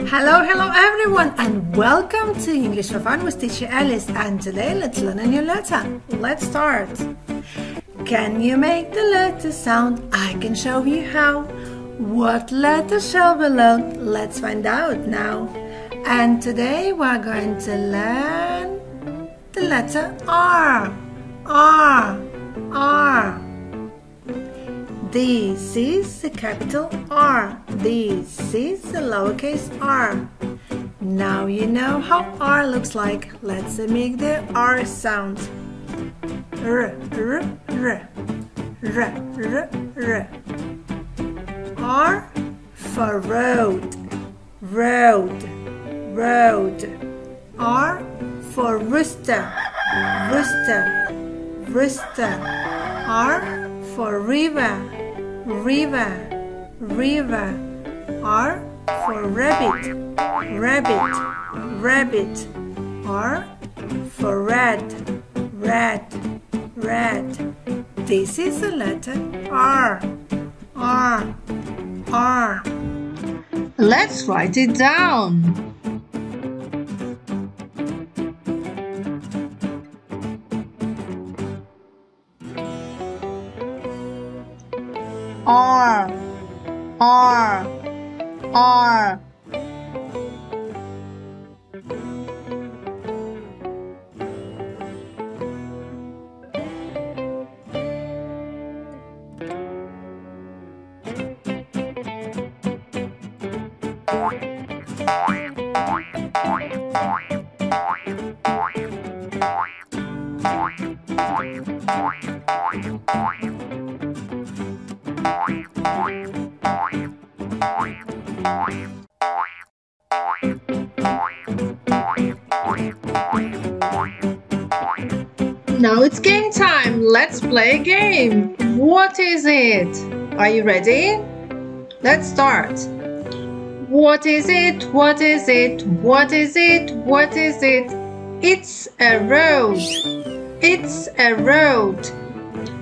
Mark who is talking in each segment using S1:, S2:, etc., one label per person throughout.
S1: Hello everyone, and welcome to English for Fun with Teacher Alice. And today let's learn a new letter. Let's start. Can you make the letter sound? I can show you how. What letter shall belong? Let's find out now. And today we're going to learn the letter R. R. R. This is the capital R. This is the lowercase r. Now you know how R looks like. Let's make the R sound. R, r, r. R, r, r. R for road. Road. Road. R for rooster. Rooster. Rooster. R for river. River. River. R for rabbit. Rabbit. Rabbit. R for red. Red. Red. This is the letter R. R. R. Let's write it down. R. R. R. Now it's game time. Let's play a game. What is it? Are you ready? Let's start. What is it? What is it? What is it? What is it? It's a road. It's a road.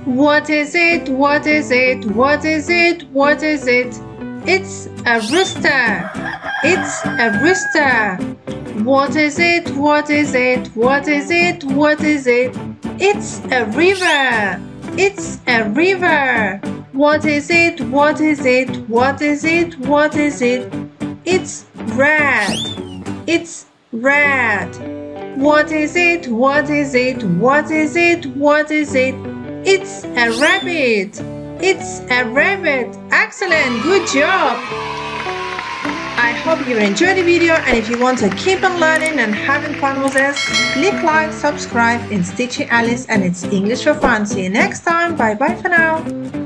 S1: What is it? What is it? What is it? What is it? It's a rooster. It's a rooster. What is it? What is it? What is it? What is it? It's a river. It's a river. What is it? What is it? What is it? What is it? It's red. It's red. What is it? What is it? What is it? What is it? It's a rabbit. It's a rabbit. Excellent. Good job. I hope you enjoyed the video, and if you want to keep on learning and having fun with us, click like, subscribe. It's Teacher Alice and it's English for Fun. See you next time. Bye bye for now.